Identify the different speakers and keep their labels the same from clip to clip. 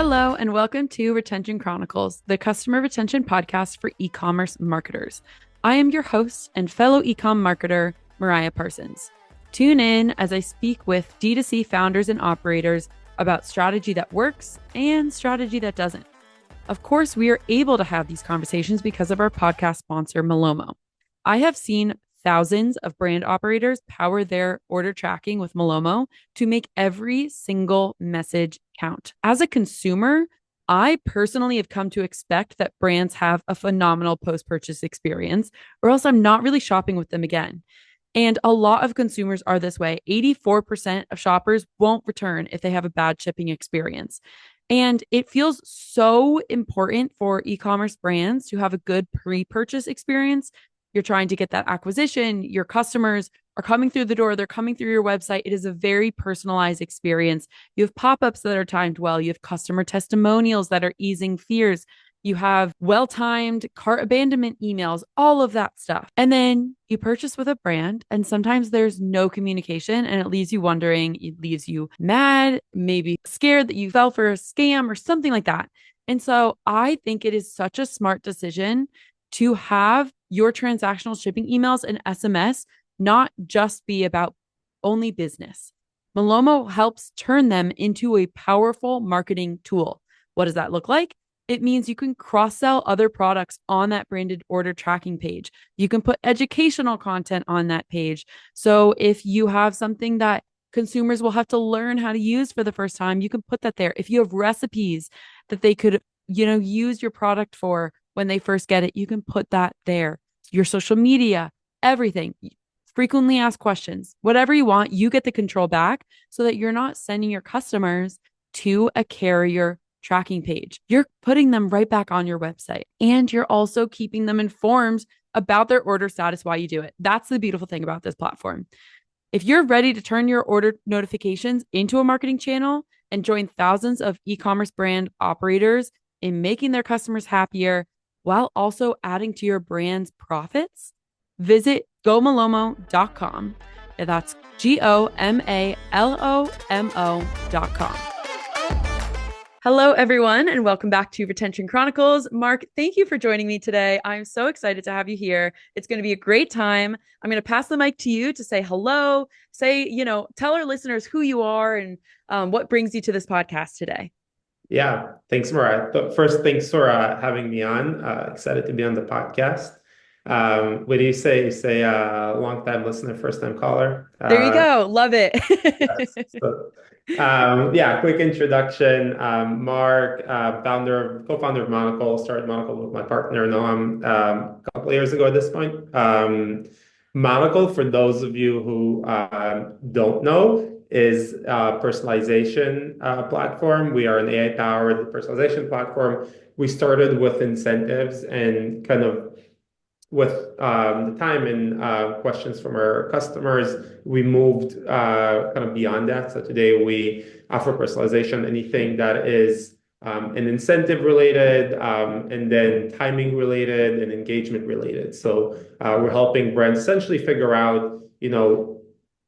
Speaker 1: Hello, and welcome to Retention Chronicles, the customer retention podcast for e-commerce marketers. I am your host and fellow e-com marketer, Mariah Parsons. Tune in as I speak with D2C founders and operators about strategy that works and strategy that doesn't. Of course, we are able to have these conversations because of our podcast sponsor, Malomo. I have seen thousands of brand operators power their order tracking with Malomo to make every single message count. As a consumer, I personally have come to expect that brands have a phenomenal post-purchase experience, or else I'm not really shopping with them again. And a lot of consumers are this way. 84% of shoppers won't return if they have a bad shipping experience. And it feels so important for e-commerce brands to have a good pre-purchase experience. You're trying to get that acquisition. Your customers are coming through the door. They're coming through your website. It is a very personalized experience. You have pop-ups that are timed well. You have customer testimonials that are easing fears. You have well-timed cart abandonment emails, all of that stuff. And then you purchase with a brand, and sometimes there's no communication, and it leaves you wondering, it leaves you mad, maybe scared that you fell for a scam or something like that. And so I think it is such a smart decision to have your transactional shipping emails and SMS not just be about only business. Malomo helps turn them into a powerful marketing tool. What does that look like? It means you can cross-sell other products on that branded order tracking page. You can put educational content on that page. So if you have something that consumers will have to learn how to use for the first time, you can put that there. If you have recipes that they could, use your product for when they first get it, you can put that there. Your social media, everything. Frequently asked questions, whatever you want, you get the control back so that you're not sending your customers to a carrier tracking page. You're putting them right back on your website, and you're also keeping them informed about their order status while you do it. That's the beautiful thing about this platform. If you're ready to turn your order notifications into a marketing channel and join thousands of e-commerce brand operators in making their customers happier while also adding to your brand's profits, visit gomalomo.com. That's GOMALOMO.com. Hello, everyone, and welcome back to Retention Chronicles. Mark, thank you for joining me today. I'm so excited to have you here. It's going to be a great time. I'm going to pass the mic to you to say hello, tell our listeners who you are and what brings you to this podcast today.
Speaker 2: Yeah, thanks, Mariah. But first, thanks for having me on. Excited to be on the podcast. What do you say? You say long-time listener, first-time caller.
Speaker 1: There you go. Love it.
Speaker 2: Yes. So, quick introduction. Mark, co-founder of Monocle, started Monocle with my partner, Noam, a couple of years ago at this point. Monocle, for those of you who don't know, is a personalization platform. We are an AI-powered personalization platform. We started with incentives and kind of with the time and questions from our customers, we moved kind of beyond that. So today we offer personalization, anything that is an incentive related, and then timing related and engagement related. So we're helping brands essentially figure out,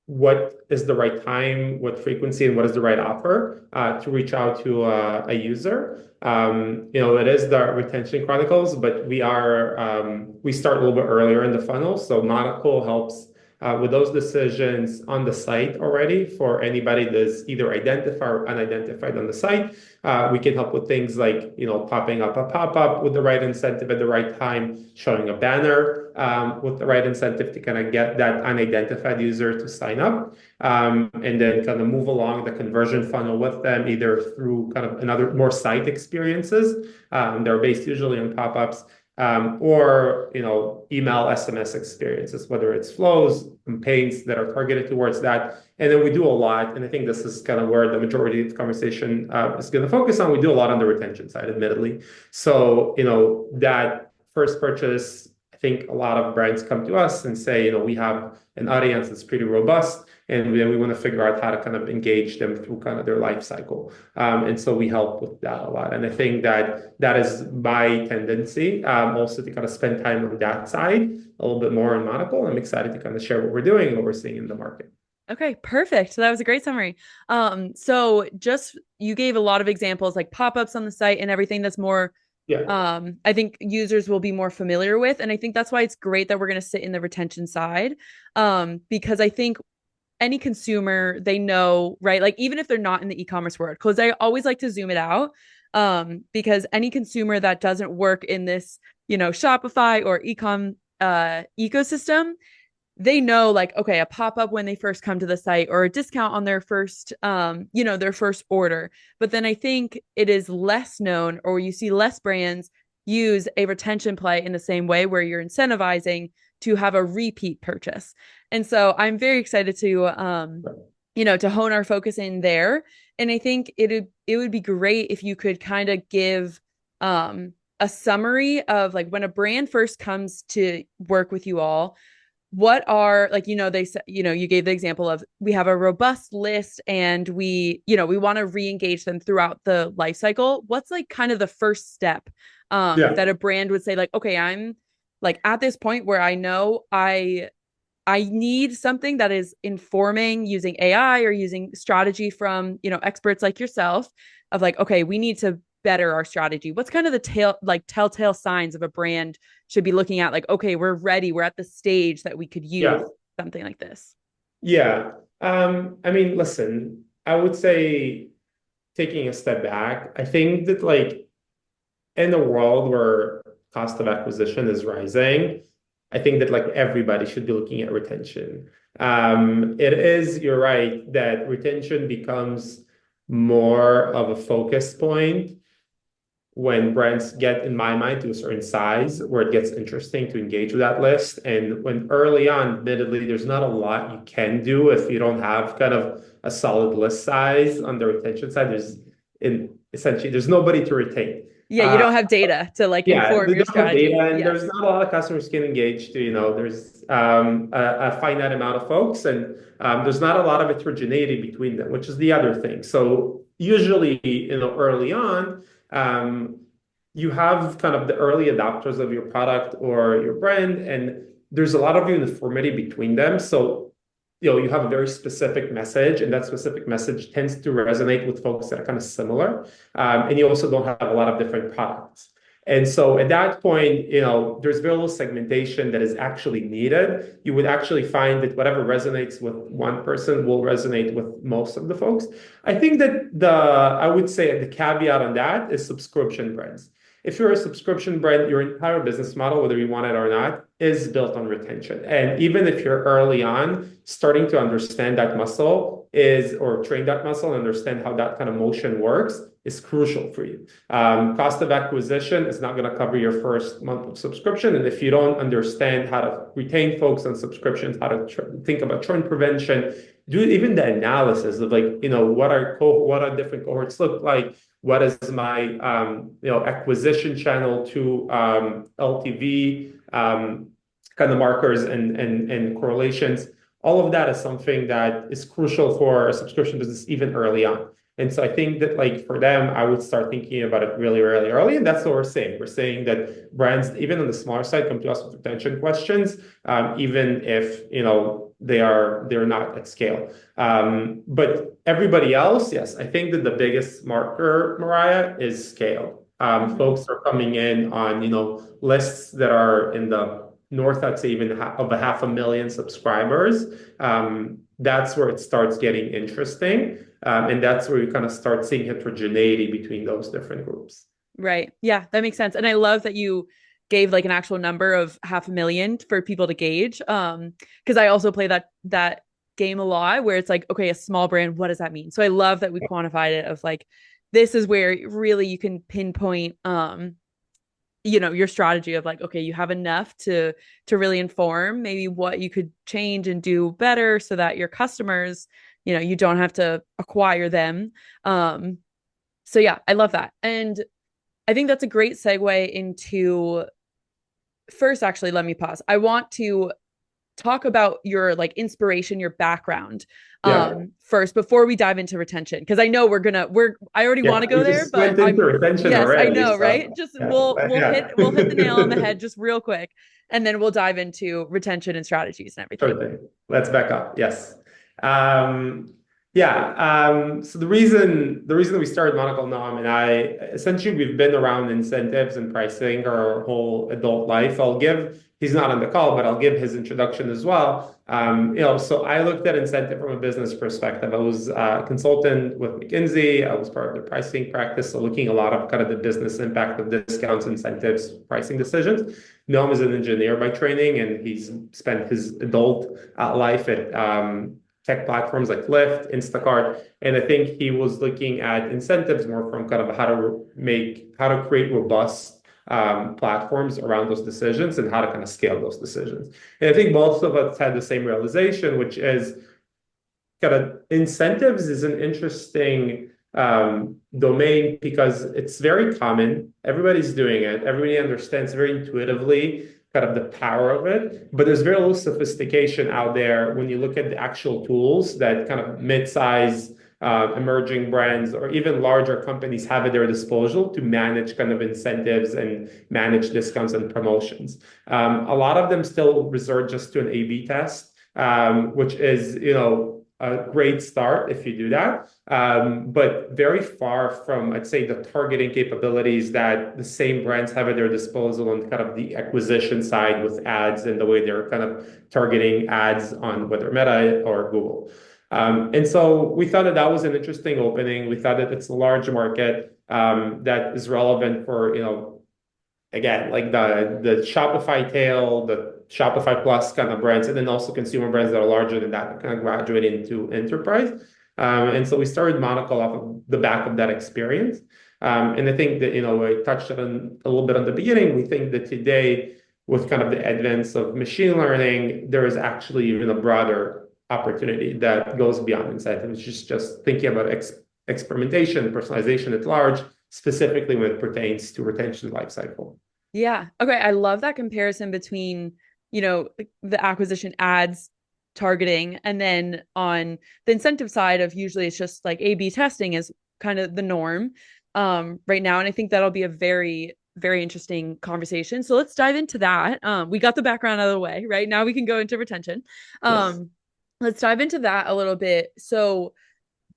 Speaker 2: what is the right time, what frequency, and what is the right offer to reach out to a user. It is the Retention Chronicles, but we start a little bit earlier in the funnel. So Monocle helps with those decisions on the site already for anybody that's either identified or unidentified on the site. We can help with things like, popping up a pop-up with the right incentive at the right time, showing a banner with the right incentive to kind of get that unidentified user to sign up, and then kind of move along the conversion funnel with them, either through kind of another more site experiences. They're based usually on pop-ups, or email SMS experiences, whether it's flows, campaigns that are targeted towards that. And then we do a lot, and I think this is kind of where the majority of the conversation is going to focus on. We do a lot on the retention side, admittedly. So that first purchase, I think a lot of brands come to us and say, we have an audience that's pretty robust, and we want to figure out how to kind of engage them through kind of their life cycle. And so we help with that a lot. And I think that is my tendency, also to kind of spend time on that side a little bit more in Monocle. I'm excited to kind of share what we're doing and what we're seeing in the market.
Speaker 1: Okay, perfect. So that was a great summary. So just you gave a lot of examples like pop-ups on the site and everything that's more
Speaker 2: Yeah,
Speaker 1: I think users will be more familiar with. And I think that's why it's great that we're going to sit in the retention side. Because I think any consumer, they know, right? Like even if they're not in the e-commerce world, because I always like to zoom it out. Because any consumer that doesn't work in this, Shopify or ecom ecosystem, they know like okay, a pop-up when they first come to the site or a discount on their first their first order. But then I think it is less known, or you see less brands use a retention play in the same way where you're incentivizing to have a repeat purchase. And so I'm very excited to to hone our focus in there. And I think it would be great if you could kind of give a summary of like when a brand first comes to work with you all, what are like, they said, you gave the example of we have a robust list and we want to re-engage them throughout the life cycle. What's like kind of the first step
Speaker 2: yeah,
Speaker 1: that a brand would say like, okay, I'm like at this point where I know I need something that is informing using AI or using strategy from, experts like yourself of like, okay, we need to better our strategy. What's kind of the telltale signs of a brand should be looking at like, okay, we're ready. We're at the stage that we could use
Speaker 2: yeah,
Speaker 1: something like this.
Speaker 2: yeah. I mean, listen, I would say taking a step back, I think that like in a world where cost of acquisition is rising, I think that like everybody should be looking at retention. It is, you're right, that retention becomes more of a focus point when brands get, in my mind, to a certain size where it gets interesting to engage with that list. And when early on, admittedly, there's not a lot you can do if you don't have kind of a solid list size on the retention side. Essentially there's nobody to retain.
Speaker 1: Yeah, you
Speaker 2: Uh,
Speaker 1: don't have data to like
Speaker 2: yeah,
Speaker 1: inform
Speaker 2: they
Speaker 1: your
Speaker 2: don't have data,
Speaker 1: strategy.
Speaker 2: and there's
Speaker 1: Yes.
Speaker 2: not a lot of customers can engage to, there's a finite amount of folks, and there's not a lot of heterogeneity between them, which is the other thing. So usually, early on, um, you have kind of the early adopters of your product or your brand, and there's a lot of uniformity between them. So, you have a very specific message, and that specific message tends to resonate with folks that are kind of similar. And you also don't have a lot of different products. And so at that point, there's very little segmentation that is actually needed. You would actually find that whatever resonates with one person will resonate with most of the folks. I think that I would say the caveat on that is subscription brands. If you're a subscription brand, your entire business model, whether you want it or not, is built on retention. And even if you're early on, starting to understand that muscle or train that muscle and understand how that kind of motion works is crucial for you. Cost of acquisition is not going to cover your first month of subscription. And if you don't understand how to retain folks on subscriptions, how to think about churn prevention, do even the analysis of like, what are different cohorts look like? What is my acquisition channel to LTV kind of markers and correlations? All of that is something that is crucial for a subscription business even early on. And so I think that like for them, I would start thinking about it really, really early. And that's what we're saying. We're saying that brands, even on the smaller side, come to us with retention questions, even if they're not at scale. But everybody else, yes, I think that the biggest marker, Mariah, is scale.
Speaker 1: Mhm.
Speaker 2: Folks are coming in on lists that are in the north, I'd say even of 500,000 subscribers. That's where it starts getting interesting. And that's where you kind of start seeing heterogeneity between those different groups.
Speaker 1: Right. Yeah, that makes sense. And I love that you gave like an actual number of 500,000 for people to gauge. Because I also play that game a lot where it's like, okay, a small brand, what does that mean? So I love that we quantified it of like this is where really you can pinpoint your strategy of like, okay, you have enough to really inform maybe what you could change and do better so that your customers, you don't have to acquire them. So yeah, I love that. And I think that's a great segue into first, actually, let me pause. I want to talk about your like inspiration, your background
Speaker 2: Yeah.
Speaker 1: first before we dive into retention. Because I know I already want
Speaker 2: Yeah.
Speaker 1: to go
Speaker 2: We
Speaker 1: there,
Speaker 2: just
Speaker 1: but
Speaker 2: went into retention
Speaker 1: yes, I
Speaker 2: already.
Speaker 1: know,
Speaker 2: So
Speaker 1: right? Just
Speaker 2: yeah.
Speaker 1: we'll hit the nail on the
Speaker 2: Yeah.
Speaker 1: head just real quick, and then we'll dive into retention and strategies and everything.
Speaker 2: Sure thing. Let's back up. Yes. Um, so the reason we started Monocle, Noam and I, essentially we've been around incentives and pricing our whole adult life. He's not on the call, but I'll give his introduction as well. So I looked at incentive from a business perspective. I was a consultant with McKinsey. I was part of the pricing practice, so looking a lot of kind of the business impact of discounts, incentives, pricing decisions. Noam is an engineer by training, and he's spent his adult life at tech platforms like Lyft, Instacart, and I think he was looking at incentives more from kind of how to create robust platforms around those decisions and how to kind of scale those decisions. And I think most of us had the same realization, which is kind of incentives is an interesting domain because it's very common. Everybody's doing it. Everybody understands very intuitively kind of the power of it, but there's very little sophistication out there when you look at the actual tools that kind of mid-size emerging brands or even larger companies have at their disposal to manage kind of incentives and manage discounts and promotions. A lot of them still resort just to an A/B test, which is, a great start if you do that, but very far from, I'd say, the targeting capabilities that the same brands have at their disposal on kind of the acquisition side with ads and the way they're kind of targeting ads on whether Meta or Google. And so we thought that was an interesting opening. We thought that it's a large market that is relevant for, again, like the Shopify tail, the Shopify Plus kind of brands, and then also consumer brands that are larger than that, kind of graduate into enterprise. And so we started Monocle off of the back of that experience. And I think that, I touched on a little bit on the beginning. We think that today, with kind of the advance of machine learning, there is actually even a broader opportunity that goes beyond incentives, just thinking about experimentation, personalization at large, specifically when it pertains to retention lifecycle.
Speaker 1: Yeah. Okay. I love that comparison between, the acquisition ads targeting and then on the incentive side of usually it's just like A/B testing is kind of the norm right now. And I think that'll be a very, very interesting conversation. So let's dive into that. We got the background out of the way, right? Now we can go into retention.
Speaker 2: Yes.
Speaker 1: Let's dive into that a little bit. So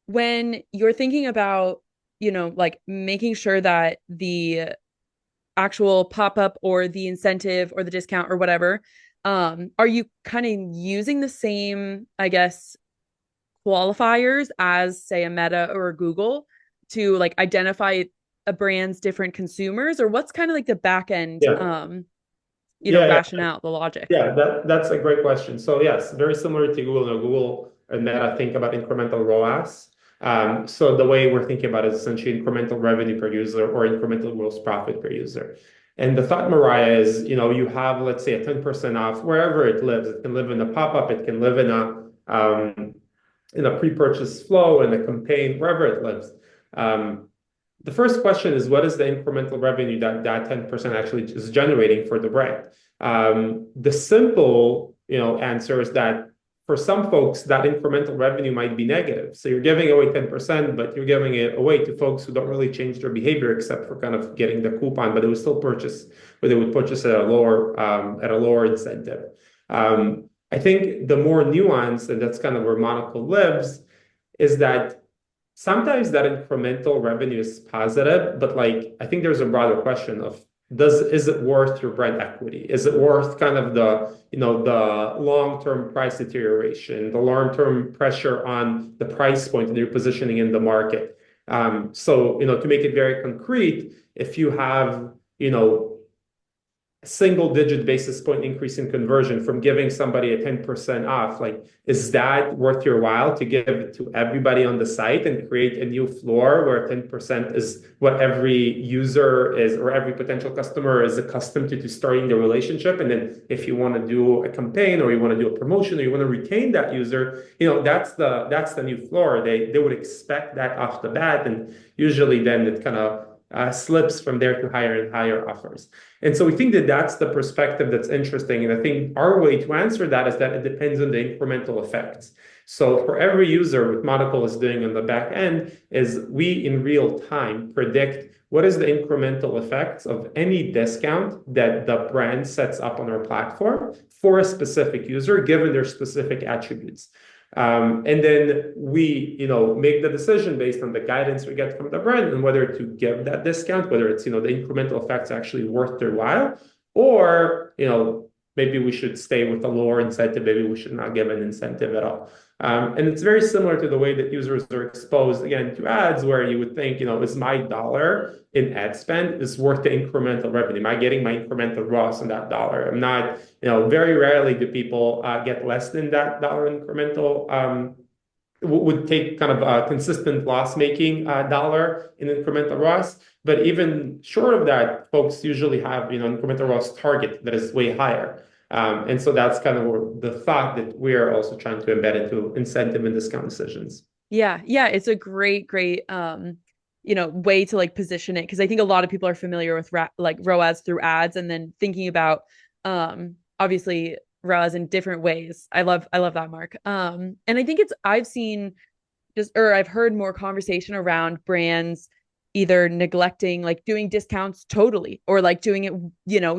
Speaker 1: when you're thinking about, like making sure that the actual pop-up or the incentive or the discount or whatever, are you kind of using the same, I guess, qualifiers as say a Meta or a Google to like identify a brand's different consumers, or what's kind of like the back end
Speaker 2: Yeah. Yeah.
Speaker 1: rationale, the logic?
Speaker 2: Yeah, that's a great question. So yes, very similar to Google. Google and Meta think about incremental ROAS. So the way we're thinking about it is essentially incremental revenue per user or incremental gross profit per user. And the thought, Mariah, is, you have, let's say, a 10% off wherever it lives. It can live in a pop-up, it can live in a pre-purchase flow, in a campaign, wherever it lives. The first question is, what is the incremental revenue that 10% actually is generating for the brand? The simple, answer is that for some folks, that incremental revenue might be negative. So you're giving away 10%, but you're giving it away to folks who don't really change their behavior except for kind of getting the coupon, but they would still purchase, but they would purchase at a lower incentive. I think the more nuanced, and that's kind of where Monocle lives, is that sometimes that incremental revenue is positive, but like I think there's a broader question of is it worth your brand equity? Is it worth kind of the long-term price deterioration, the long-term pressure on the price point and your positioning in the market? So to make it very concrete, if you have single-digit basis point increase in conversion from giving somebody a 10% off, like, is that worth your while to give it to everybody on the site and create a new floor where 10% is what every user is or every potential customer is accustomed to starting the relationship? And then if you want to do a campaign or you want to do a promotion or you want to retain that user, that's the new floor. They would expect that off the bat, and usually then it kind of slips from there to higher and higher offers. And so we think that that's the perspective that's interesting. And I think our way to answer that is that it depends on the incremental effects. So for every user, what Monocle is doing on the back end is we in real time predict what is the incremental effects of any discount that the brand sets up on our platform for a specific user, given their specific attributes. And then we, make the decision based on the guidance we get from the brand and whether to give that discount, whether it's, the incremental effects actually worth their while, or, maybe we should stay with a lower incentive. Maybe we should not give an incentive at all. And it's very similar to the way that users are exposed, again, to ads, where you would think, is my dollar in ad spend is worth the incremental revenue? Am I getting my incremental ROAS on that dollar? I'm not, very rarely do people get less than that dollar incremental. Would take kind of a consistent loss-making dollar in incremental ROAS. But even short of that, folks usually have, incremental ROAS target that is way higher. And so that's kind of the thought that we're also trying to embed into incentive and discount decisions.
Speaker 1: Yeah, yeah, it's a great, way to like position it, because I think a lot of people are familiar with like ROAS through ads, and then thinking about obviously ROAS in different ways. I love that, Mark. And I think I've seen I've heard more conversation around brands either neglecting, like doing discounts totally, or like doing it,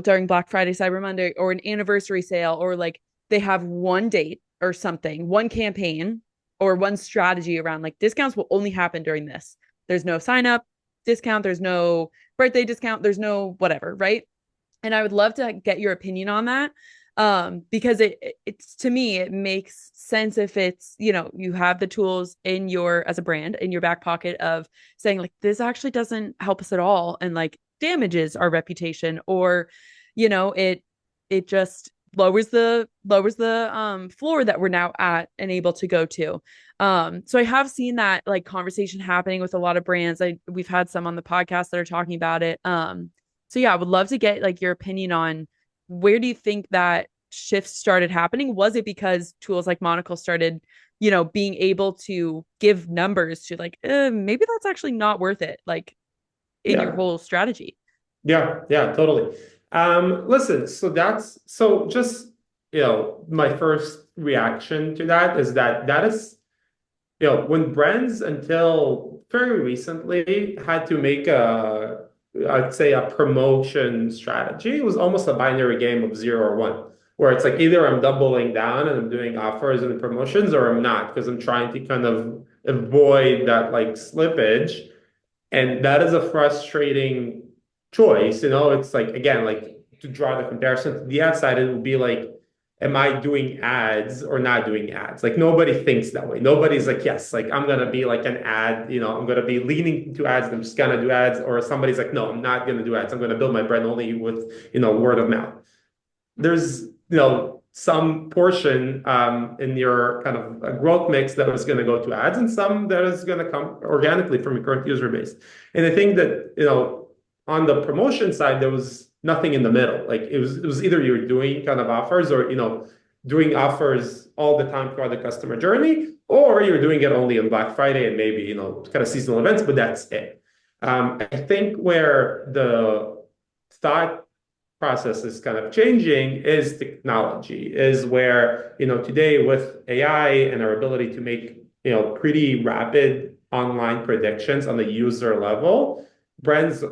Speaker 1: during Black Friday, Cyber Monday, or an anniversary sale, or like they have one date or something, one campaign or one strategy around like discounts will only happen during this. There's no sign up discount, there's no birthday discount, there's no whatever, right? And I would love to get your opinion on that, because it's, to me, it makes sense if it's, you have the tools in your, as a brand, in your back pocket, of saying like, this actually doesn't help us at all and like damages our reputation, or it just lowers the floor that we're now at and able to go to. So I have seen that like conversation happening with a lot of brands. We've had some on the podcast that are talking about it. So yeah, I would love to get like your opinion on, where do you think that shift started happening? Was it because tools like Monocle started, being able to give numbers to like, maybe that's actually not worth it, like in your
Speaker 2: Yeah.
Speaker 1: whole strategy?
Speaker 2: Yeah, totally. Listen, so just, my first reaction to that is that is, when brands until very recently had to make I'd say a promotion strategy, it was almost a binary game of 0 or 1, where it's like either I'm doubling down and I'm doing offers and promotions, or I'm not, because I'm trying to kind of avoid that like slippage. And that is a frustrating choice. It's like, again, like, to draw the comparison to the ad side, it would be like, am I doing ads or not doing ads? Like, nobody thinks that way. Nobody's like, yes, like I'm gonna be like an ad, I'm gonna be leaning to ads, I'm just gonna do ads. Or somebody's like, no, I'm not gonna do ads. I'm gonna build my brand only with, word of mouth. There's, some portion in your kind of growth mix that is going to go to ads, and some that is going to come organically from your current user base. And I think that, on the promotion side, there was nothing in the middle. Like, it was either you're doing kind of offers, or, doing offers all the time throughout the customer journey, or you're doing it only on Black Friday and maybe, kind of seasonal events, but that's it. I think where the thought process is kind of changing is technology, is where, today with AI and our ability to make, pretty rapid online predictions on the user level, brands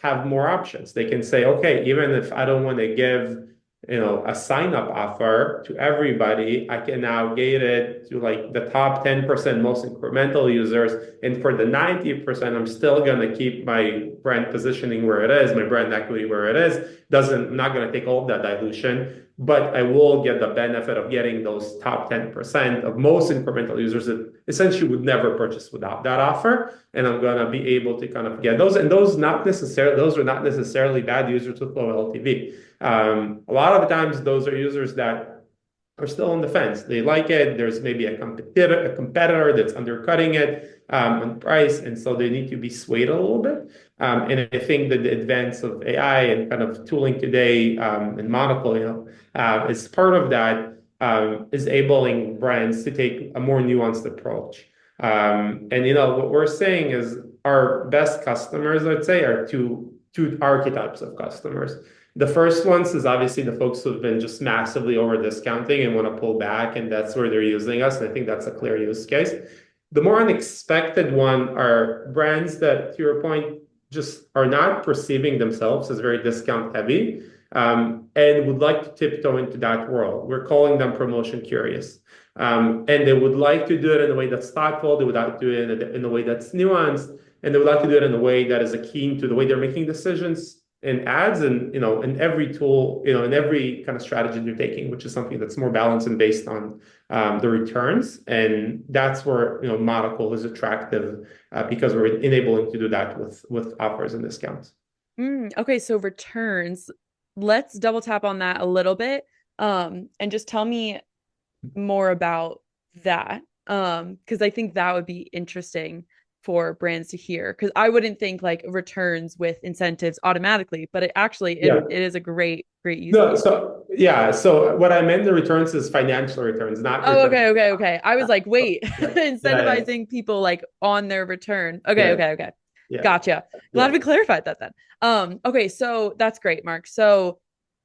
Speaker 2: have more options. They can say, okay, even if I don't want to give, a sign-up offer to everybody, I can now gate it to like the top 10% most incremental users. And for the 90%, I'm still going to keep my brand positioning where it is, my brand equity where it is. I'm not going to take all of that dilution, but I will get the benefit of getting those top 10% of most incremental users that essentially would never purchase without that offer. And I'm going to be able to kind of get those. And those are not necessarily bad users with low LTV. A lot of the times, those are users that are still on the fence. They like it. There's maybe a competitor that's undercutting it on price, and so they need to be swayed a little bit. And I think that the advance of AI and kind of tooling today, and Monocle, is part of that, is enabling brands to take a more nuanced approach. And what we're saying is our best customers, I'd say, are two archetypes of customers. The first ones is obviously the folks who have been just massively over discounting and want to pull back, and that's where they're using us. And I think that's a clear use case. The more unexpected one are brands that, to your point, just are not perceiving themselves as very discount heavy. and would like to tiptoe into that world. We're calling them promotion curious. And they would like to do it in a way that's thoughtful. They would like to do it in a way that's nuanced, and they would like to do it in a way that is akin to the way they're making decisions in ads and in every tool, in every kind of strategy they're taking, which is something that's more balanced and based on the returns. And that's where Monocle is attractive because we're enabling to do that with offers and discounts.
Speaker 1: Okay, so returns. Let's double tap on that a little bit. And just tell me more about that. Because I think that would be interesting for brands to hear. Because I wouldn't think like returns with incentives automatically, but it is a great use
Speaker 2: No,
Speaker 1: case.
Speaker 2: so yeah, so what I meant the returns is financial returns, not
Speaker 1: Oh,
Speaker 2: returns.
Speaker 1: okay. I was like,
Speaker 2: So,
Speaker 1: wait,
Speaker 2: yeah, yeah,
Speaker 1: incentivizing people like on their return.
Speaker 2: yeah,
Speaker 1: Okay.
Speaker 2: yeah,
Speaker 1: Gotcha. Glad
Speaker 2: yeah,
Speaker 1: we clarified that then. Okay, so that's great, Mark. So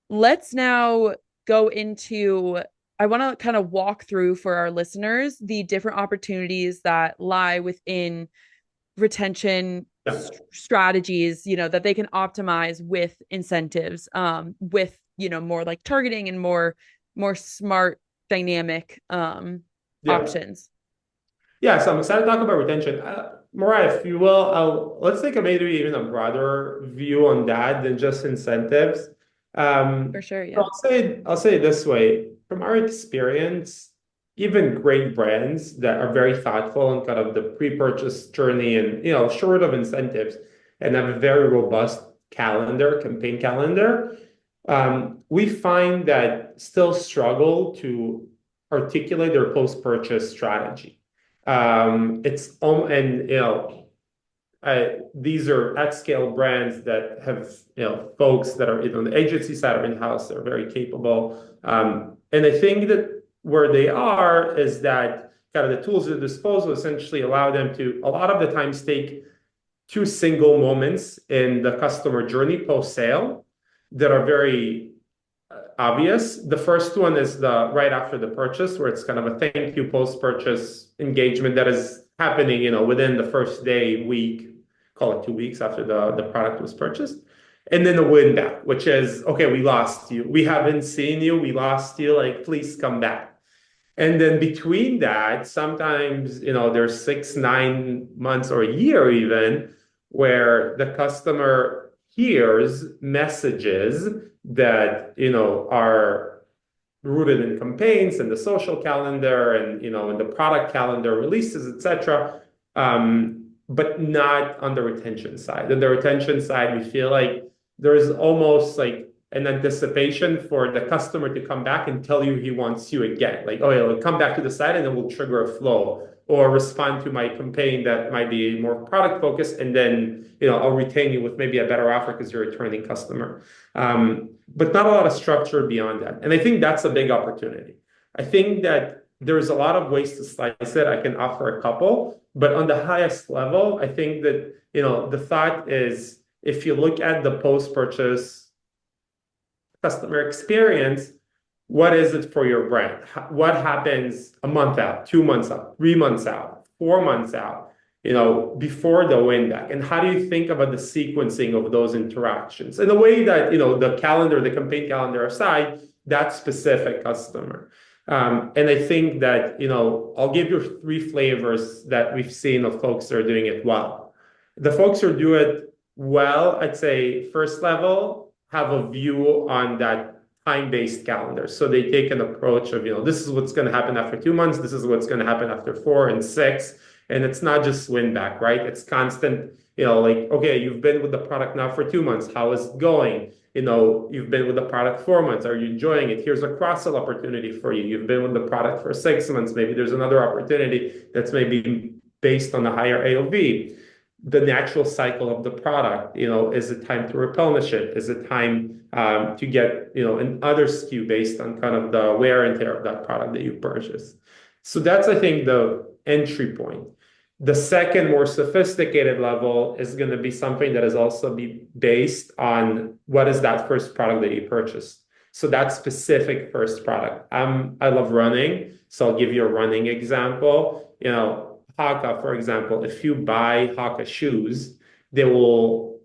Speaker 1: let's now go into I want to kind of walk through for our listeners the different opportunities that lie within retention
Speaker 2: yeah,
Speaker 1: strategies, that they can optimize with incentives, with, more like targeting and more smart dynamic
Speaker 2: yeah.
Speaker 1: options.
Speaker 2: Yeah, so I'm excited to talk about retention. Mariah, if you will, let's take a maybe even a broader view on that than just incentives.
Speaker 1: For sure,
Speaker 2: So
Speaker 1: yeah.
Speaker 2: I'll say it this way. From our experience, even great brands that are very thoughtful in kind of the pre-purchase journey and short of incentives and have a very robust campaign calendar, we find that still struggle to articulate their post-purchase strategy. It's and these are at scale brands that have folks that are either on the agency side or in-house. They're very capable, and I think that where they are is that kind of the tools at their disposal essentially allow them to a lot of the times take two single moments in the customer journey post sale that are very obvious. The first one is the right after the purchase, where it's kind of a thank you post-purchase engagement that is happening, within the first day, week, call it 2 weeks after the product was purchased. And then the win back, which is, okay, we lost you. We haven't seen you. We lost you. Like, please come back. And then between that, sometimes, there's 6, 9 months or a year even where the customer hears messages that, are rooted in campaigns and the social calendar and, in the product calendar releases, etc. But not on the retention side. On the retention side, we feel like there's almost like an anticipation for the customer to come back and tell you he wants you again. Like, oh, he'll come back to the site and then we'll trigger a flow or respond to my campaign that might be more product focused. And then, I'll retain you with maybe a better offer because you're a returning customer. But not a lot of structure beyond that. And I think that's a big opportunity. I think that there's a lot of ways to slice it. I can offer a couple, but on the highest level, I think that, the thought is if you look at the post-purchase customer experience, what is it for your brand? What happens a month out, 2 months out, 3 months out, 4 months out, before the win back? And how do you think about the sequencing of those interactions in a way that, the calendar, the campaign calendar aside, that specific customer? And I think that, I'll give you three flavors that we've seen of folks that are doing it well. The folks who do it well, I'd say first level, have a view on that time-based calendar. So they take an approach of, this is what's going to happen after 2 months. This is what's going to happen after 4 and 6. And it's not just win back, right? It's constant, like, okay, you've been with the product now for 2 months. How is it going? You've been with the product 4 months. Are you enjoying it? Here's a cross-sell opportunity for you. You've been with the product for 6 months. Maybe there's another opportunity that's maybe based on a higher AOV. The natural cycle of the product, is it time to replenish it? Is it time to get, another SKU based on kind of the wear and tear of that product that you purchased? So that's, I think, the entry point. The second, more sophisticated level is going to be something that is also be based on what is that first product that you purchased. So that specific first product. I love running, so I'll give you a running example. Hoka, for example, if you buy Hoka shoes, they will,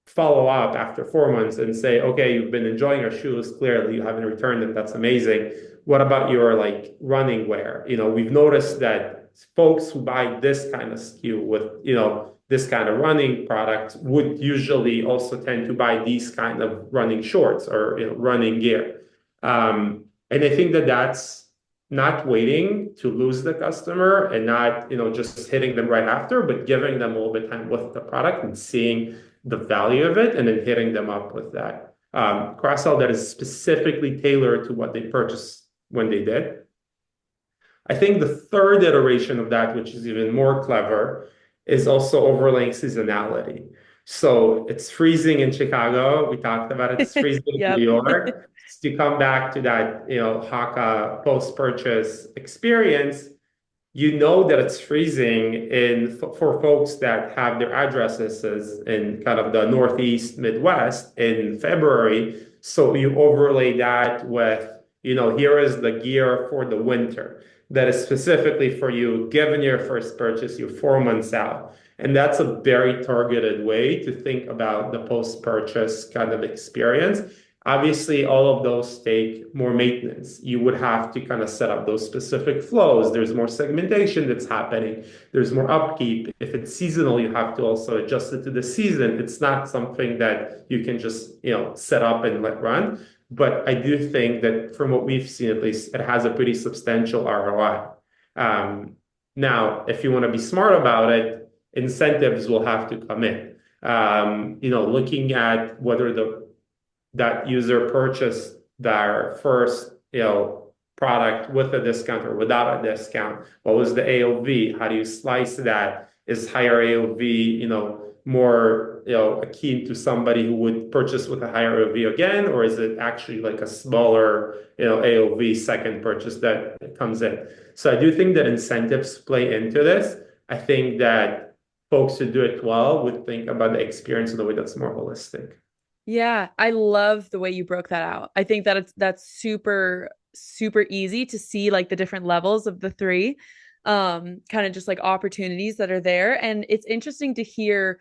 Speaker 2: follow up after 4 months and say, okay, you've been enjoying your shoes. Clearly, you haven't returned them. That's amazing. What about your like running wear? We've noticed that folks who buy this kind of SKU with, this kind of running product would usually also tend to buy these kind of running shorts or, running gear. And I think that that's not waiting to lose the customer and not, just hitting them right after, but giving them a little bit of time with the product and seeing the value of it and then hitting them up with that cross-sell that is specifically tailored to what they purchased when they did. I think the third iteration of that, which is even more clever, is also overlaying seasonality. So it's freezing in Chicago. We talked about it. It's freezing in New
Speaker 1: Yep.
Speaker 2: York. To come back to that, Haka post-purchase experience, that it's freezing for folks that have their addresses in kind of the Northeast Midwest in February. So you overlay that with, here is the gear for the winter that is specifically for you, given your first purchase, you're 4 months out. And that's a very targeted way to think about the post-purchase kind of experience. Obviously, all of those take more maintenance. You would have to kind of set up those specific flows. There's more segmentation that's happening. There's more upkeep. If it's seasonal, you have to also adjust it to the season. It's not something that you can just, set up and let run. But I do think that from what we've seen, at least, it has a pretty substantial ROI. Now, if you want to be smart about it, incentives will have to come in. Looking at whether that user purchased their first, product with a discount or without a discount. What was the AOV? How do you slice that? Is higher AOV, more, akin to somebody who would purchase with a higher AOV again, or is it actually like a smaller, AOV second purchase that comes in? So I do think that incentives play into this. I think that folks who do it well would think about the experience in a way that's more holistic.
Speaker 1: Yeah, I love the way you broke that out. I think that that's super, super easy to see like the different levels of the three, kind of just like opportunities that are there. And it's interesting to hear,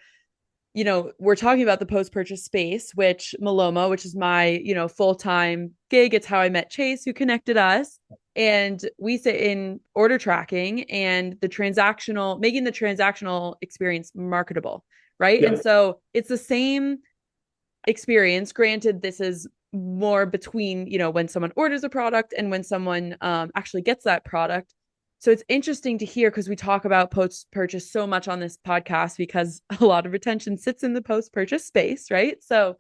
Speaker 1: we're talking about the post-purchase space, which Malomo, which is my, full-time gig. It's how I met Chase, who connected us. And we sit in order tracking and making the transactional experience marketable, right?
Speaker 2: Yeah.
Speaker 1: And so it's the same experience. Granted, this is more between, when someone orders a product and when someone actually gets that product. So it's interesting to hear because we talk about post-purchase so much on this podcast because a lot of retention sits in the post-purchase space, right? So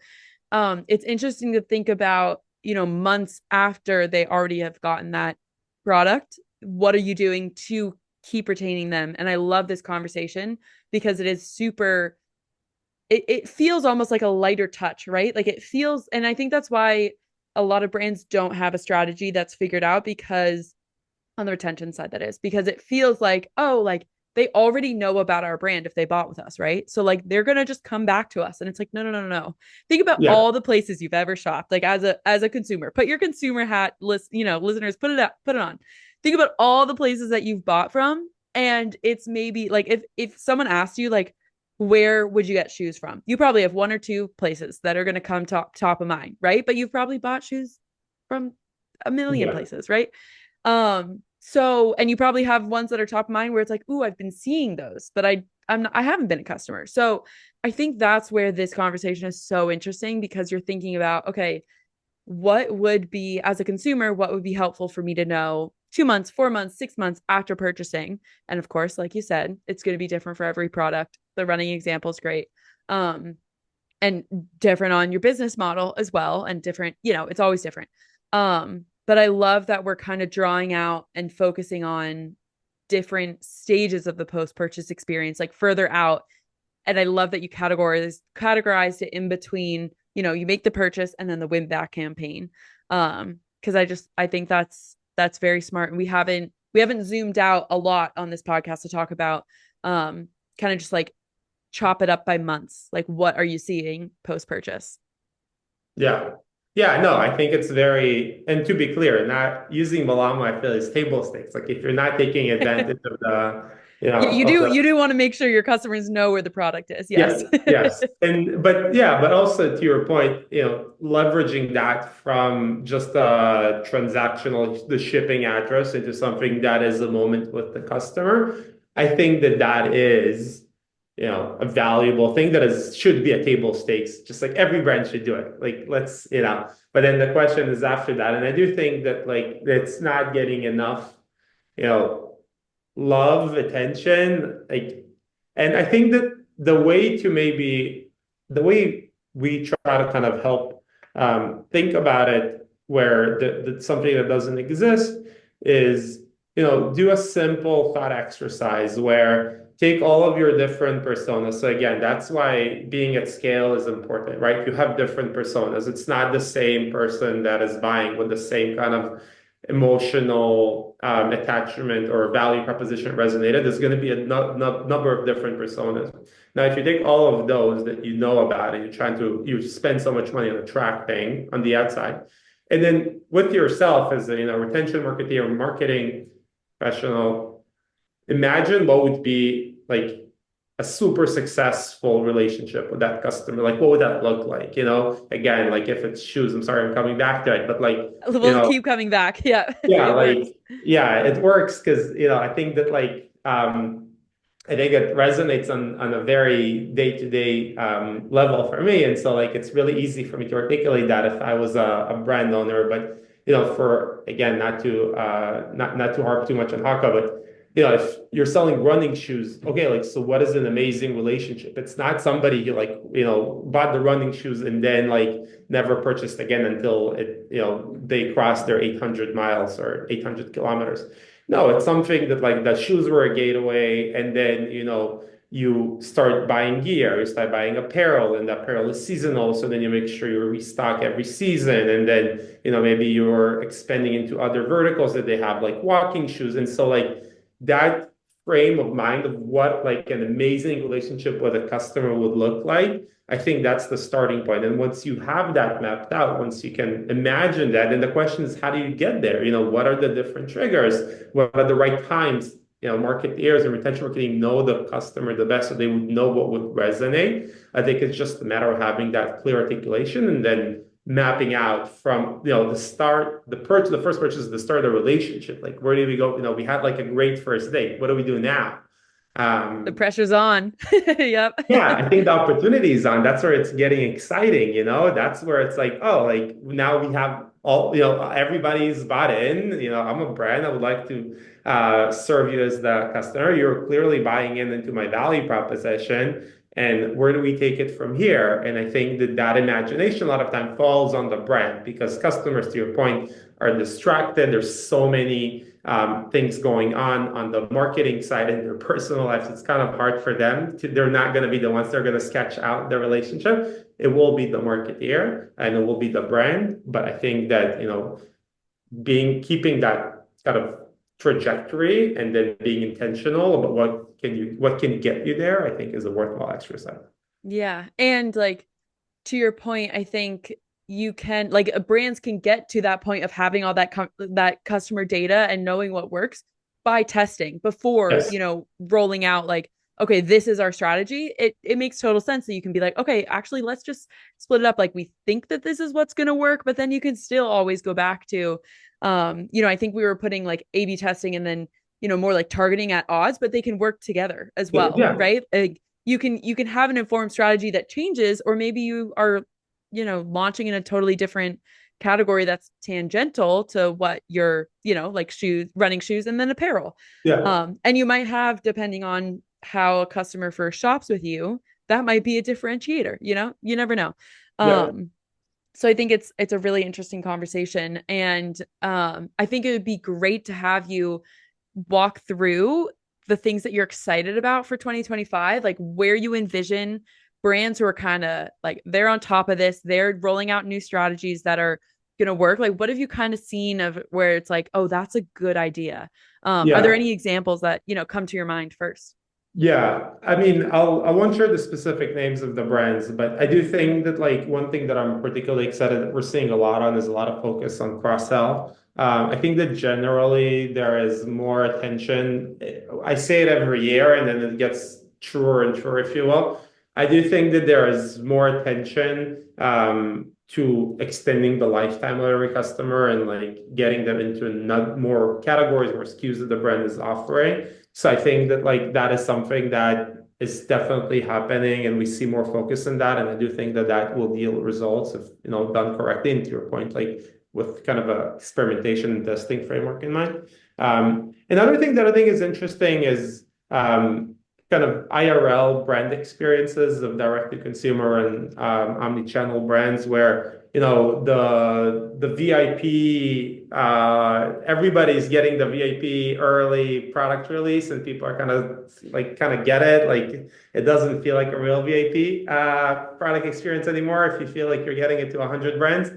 Speaker 1: it's interesting to think about, months after they already have gotten that product, what are you doing to keep retaining them? And I love this conversation because it is super it feels almost like a lighter touch, right? Like it feels, and I think that's why a lot of brands don't have a strategy that's figured out because on the retention side, that is because it feels like, oh, like they already know about our brand if they bought with us, right? So like they're gonna just come back to us, and it's like, no, no, no, no, no. Think about
Speaker 2: Yeah.
Speaker 1: all the places you've ever shopped, like as a consumer. Put your consumer hat, listeners, put it on. Think about all the places that you've bought from, and it's maybe like if someone asked you like where would you get shoes from? You probably have one or two places that are going to come top of mind, right? But you've probably bought shoes from a million
Speaker 2: Yeah.
Speaker 1: places, right? So and you probably have ones that are top of mind where it's like, ooh, I've been seeing those, but I haven't been a customer. So I think that's where this conversation is so interesting because you're thinking about, okay, what would be, as a consumer, what would be helpful for me to know 2 months, 4 months, 6 months after purchasing? And of course, like you said, it's going to be different for every product. The running example is great. And different on your business model as well. And different, it's always different. But I love that we're kind of drawing out and focusing on different stages of the post-purchase experience, like further out. And I love that you categorized it in between, you make the purchase and then the win back campaign. Because I think that's very smart. And we haven't zoomed out a lot on this podcast to talk about kind of just like chop it up by months. Like what are you seeing post-purchase?
Speaker 2: Yeah. Yeah, no, I think it's and to be clear, not using Malomo, I feel is table stakes. Like if you're not taking advantage of the, of the
Speaker 1: You do want to make sure your customers know where the product is.
Speaker 2: yeah,
Speaker 1: Yes.
Speaker 2: yes. But also to your point, leveraging that from just a transactional, the shipping address into something that is a moment with the customer. I think that that is, a valuable thing that is should be a table stakes, just like every brand should do it. Like but then the question is after that, and I do think that like it's not getting enough, you know, love, attention, like, and I think that the way we try to kind of help think about it, where something that doesn't exist is, do a simple thought exercise where take all of your different personas. So again, that's why being at scale is important, right? You have different personas. It's not the same person that is buying with the same kind of emotional attachment or value proposition resonated. There's going to be a number of different personas. Now, if you take all of those that you know about and you spend so much money on attracting on the outside, and then with yourself as a retention marketer or marketing professional, imagine what would be like a super successful relationship with that customer. Like, what would that look like? Again, like if it's shoes, I'm sorry, I'm coming back to it, but like,
Speaker 1: We'll keep coming back. Yeah,
Speaker 2: yeah,
Speaker 1: it works.
Speaker 2: like, yeah, it works because, I think that like, I think it resonates on a very day-to-day level for me. And so like, it's really easy for me to articulate that if I was a brand owner, but, for, again, not to harp too much on Haka, but, if you're selling running shoes, okay, like, so what is an amazing relationship? It's not somebody who like, bought the running shoes and then like never purchased again until they crossed their 800 miles or 800 kilometers. No, it's something that like the shoes were a gateway, and then you start buying gear, you start buying apparel, and the apparel is seasonal. So then you make sure you restock every season, and then maybe you're expanding into other verticals that they have, like walking shoes, and so like that frame of mind of what like an amazing relationship with a customer would look like. I think that's the starting point. And once you have that mapped out, once you can imagine that, then the question is, how do you get there? What are the different triggers? What are the right times? Marketeers and retention marketing know the customer the best, so they would know what would resonate. I think it's just a matter of having that clear articulation and then mapping out from the start, the first purchase is the start of the relationship. Like, where do we go? We had like a great first date. What do we do now?
Speaker 1: The pressure's on. Yep.
Speaker 2: Yeah, I think the opportunity is on. That's where it's getting exciting, That's where it's like, oh, like now we have all, everybody's bought in. I'm a brand. I would like to serve you as the customer. You're clearly buying into my value proposition. And where do we take it from here? And I think that imagination a lot of time falls on the brand because customers, to your point, are distracted. There's so many things going on the marketing side in their personal lives. It's kind of hard for them they're not going to be the ones that are going to sketch out the relationship. It will be the marketeer and it will be the brand. But I think that, keeping that kind of trajectory and then being intentional about what can get you there, I think is a worthwhile exercise.
Speaker 1: Yeah. And like to your point, I think you can like brands can get to that point of having all that customer data and knowing what works by testing before,
Speaker 2: Yes.
Speaker 1: Rolling out like, okay, this is our strategy. It makes total sense that you can be like, okay, actually let's just split it up. Like we think that this is what's going to work, but then you can still always go back to I think we were putting like A/B testing and then, more like targeting at odds, but they can work together as well,
Speaker 2: Yeah.
Speaker 1: right? Like, you can have an informed strategy that changes, or maybe you are, launching in a totally different category that's tangential to what you're, like shoes, running shoes, and then apparel.
Speaker 2: Yeah.
Speaker 1: And you might have, depending on how a customer first shops with you, that might be a differentiator, you never know.
Speaker 2: Yeah.
Speaker 1: So I think it's a really interesting conversation. And I think it would be great to have you walk through the things that you're excited about for 2025, like where you envision brands who are kind of like they're on top of this, they're rolling out new strategies that are going to work. Like, what have you kind of seen of where it's like, oh, that's a good idea? Are there
Speaker 2: Yeah.
Speaker 1: any examples that, come to your mind first?
Speaker 2: Yeah, I mean, I won't share the specific names of the brands, but I do think that like one thing that I'm particularly excited that we're seeing a lot on is a lot of focus on cross sell. I think that generally there is more attention. I say it every year, and then it gets truer and truer, if you will. I do think that there is more attention to extending the lifetime of every customer and like getting them into more categories, more SKUs that the brand is offering. So I think that like that is something that is definitely happening, and we see more focus on that. And I do think that that will yield results if done correctly. And to your point, like with kind of a experimentation and testing framework in mind. Another thing that I think is interesting is kind of IRL brand experiences of direct to consumer and omni-channel brands where the VIP everybody's getting the VIP early product release, and people are kind of get it, like it doesn't feel like a real VIP product experience anymore if you feel like you're getting it to 100 brands.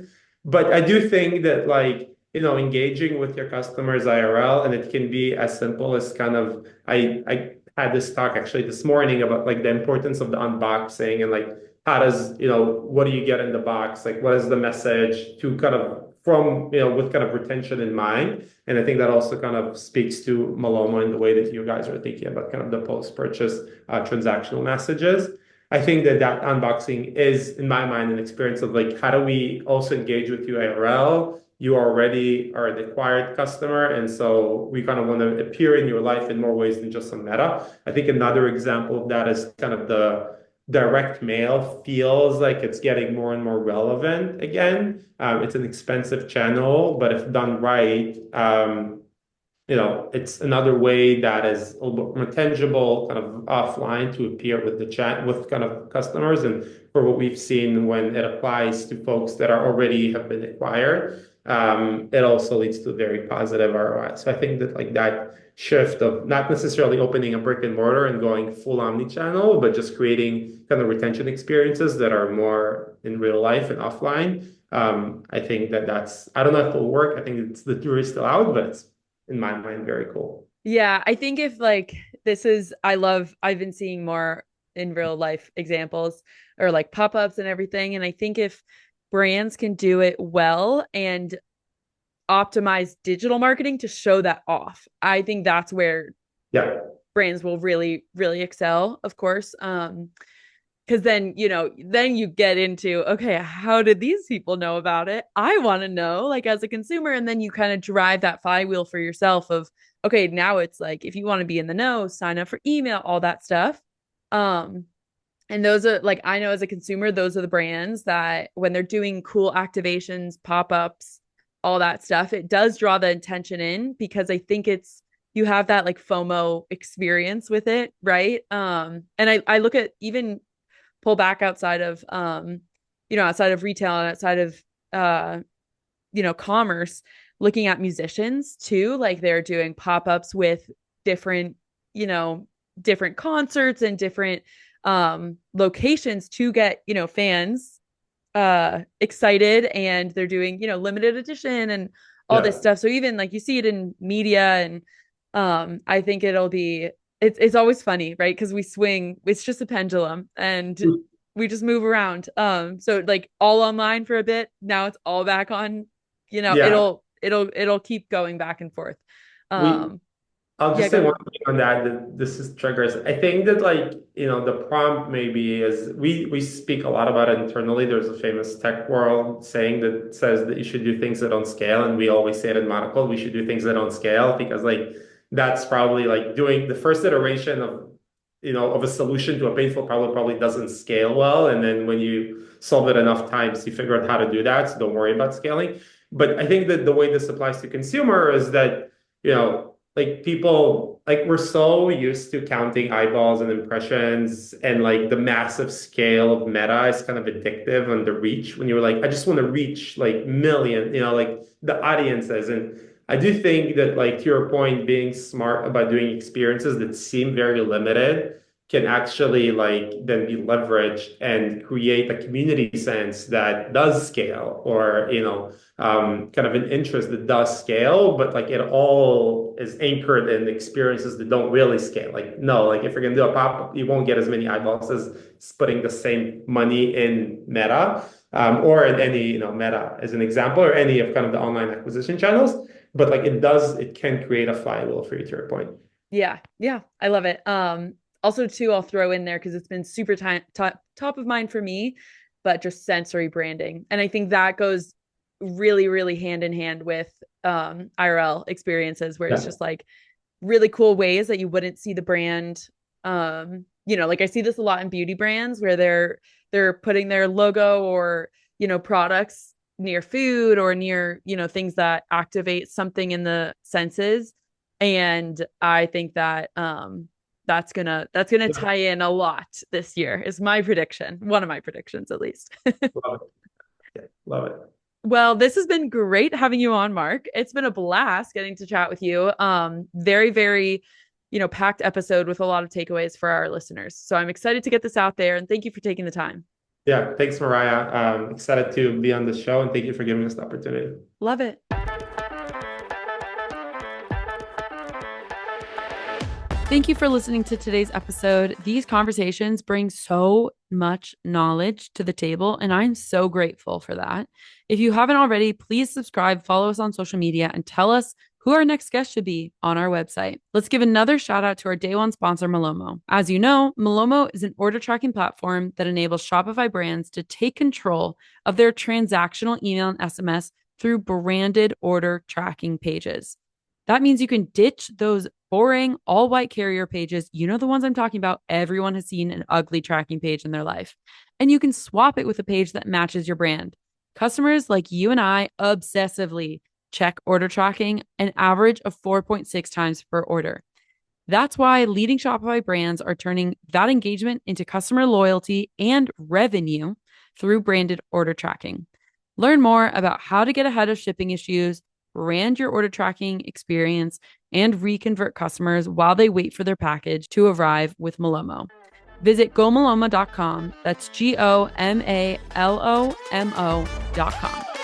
Speaker 2: But I do think that like engaging with your customers IRL, and it can be as simple as kind of I had this talk actually this morning about like the importance of the unboxing and like how does what do you get in the box, like what is the message to kind of from with kind of retention in mind. And I think that also kind of speaks to Malomo in the way that you guys are thinking about kind of the post-purchase transactional messages. I think that that unboxing is, in my mind, an experience of like, how do we also engage with you IRL? You already are an acquired customer, and so we kind of want to appear in your life in more ways than just on Meta. I think another example of that is kind of the direct mail feels like it's getting more and more relevant again. It's an expensive channel, but if done right, it's another way that is a little bit more tangible, kind of offline to appear with the chat with kind of customers. And for what we've seen when it applies to folks that are already have been acquired, it also leads to a very positive ROI. So I think that like that shift of not necessarily opening a brick and mortar and going full omni-channel, but just creating kind of retention experiences that are more in real life and offline. I think that's, I don't know if it'll work. I think the jury's still out, but it's in my mind very cool.
Speaker 1: Yeah, I think if like I've been seeing more in real life examples or like pop-ups and everything. And I think if brands can do it well and optimize digital marketing to show that off, I think that's where
Speaker 2: Yeah.
Speaker 1: brands will really, really excel, of course. Because then you get into, okay, how did these people know about it? I want to know, like, as a consumer. And then you kind of drive that flywheel for yourself of, okay, now it's like, if you want to be in the know, sign up for email, all that stuff. And those are like, I know as a consumer, those are the brands that when they're doing cool activations, pop-ups, all that stuff, it does draw the attention in, because I think you have that like FOMO experience with it, right? And I look at even pull back outside of outside of retail and outside of commerce, looking at musicians too, like they're doing pop-ups with different different concerts and different locations to get fans excited, and they're doing limited edition and all this
Speaker 2: Yeah.
Speaker 1: stuff. So even like you see it in media, and I think it's always funny, right? Because we swing, it's just a pendulum, and we just move around. So like all online for a bit, now it's all back on,
Speaker 2: Yeah.
Speaker 1: it'll keep going back and forth.
Speaker 2: We
Speaker 1: Um,
Speaker 2: I'll
Speaker 1: yeah,
Speaker 2: just
Speaker 1: go
Speaker 2: say
Speaker 1: ahead.
Speaker 2: one thing on that, that this is triggers. I think that like, the prompt maybe is we speak a lot about it internally. There's a famous tech world saying that says that you should do things that don't scale. And we always say it in Monocle, we should do things that don't scale, because like that's probably like doing the first iteration of a solution to a painful problem probably doesn't scale well. And then when you solve it enough times, you figure out how to do that. So don't worry about scaling. But I think that the way this applies to consumer is that, like people, like we're so used to counting eyeballs and impressions, and like the massive scale of Meta is kind of addictive on the reach when you're like, I just want to reach like million, like the audiences. And I do think that like to your point, being smart about doing experiences that seem very limited can actually like then be leveraged and create a community sense that does scale, or kind of an interest that does scale, but like it all is anchored in experiences that don't really scale. Like, no, like if you're going to do a pop-up, you won't get as many eyeballs as putting the same money in Meta, or in any, Meta as an example, or any of kind of the online acquisition channels. But like it can create a flywheel for you, to your point.
Speaker 1: Yeah. Yeah. I love it. Also too, I'll throw in there because it's been super top of mind for me, but just sensory branding. And I think that goes really, really hand in hand with IRL experiences where it's
Speaker 2: Yeah.
Speaker 1: just like really cool ways that you wouldn't see the brand. Like I see this a lot in beauty brands where they're putting their logo or, products near food or near, things that activate something in the senses. And I think that that's gonna tie in a lot this year is my prediction. One of my predictions, at least.
Speaker 2: Love it. Yeah, love it.
Speaker 1: Well, this has been great having you on, Mark. It's been a blast getting to chat with you. Very, very, packed episode with a lot of takeaways for our listeners. So I'm excited to get this out there, and thank you for taking the time.
Speaker 2: Yeah, thanks, Mariah. Excited to be on the show, and thank you for giving us the opportunity.
Speaker 1: Love it. Thank you for listening to today's episode. These conversations bring so much knowledge to the table, and I'm so grateful for that. If you haven't already, please subscribe, follow us on social media, and tell us who our next guest should be on our website. Let's give another shout out to our day one sponsor, Malomo. As you know, Malomo is an order tracking platform that enables Shopify brands to take control of their transactional email and SMS through branded order tracking pages. That means you can ditch those boring all white carrier pages. You know, the ones I'm talking about. Everyone has seen an ugly tracking page in their life. And you can swap it with a page that matches your brand. Customers like you and I obsessively check order tracking an average of 4.6 times per order. That's why leading Shopify brands are turning that engagement into customer loyalty and revenue through branded order tracking. Learn more about how to get ahead of shipping issues, brand your order tracking experience, and reconvert customers while they wait for their package to arrive with Malomo. Visit gomalomo.com. That's GOMALOMO.com.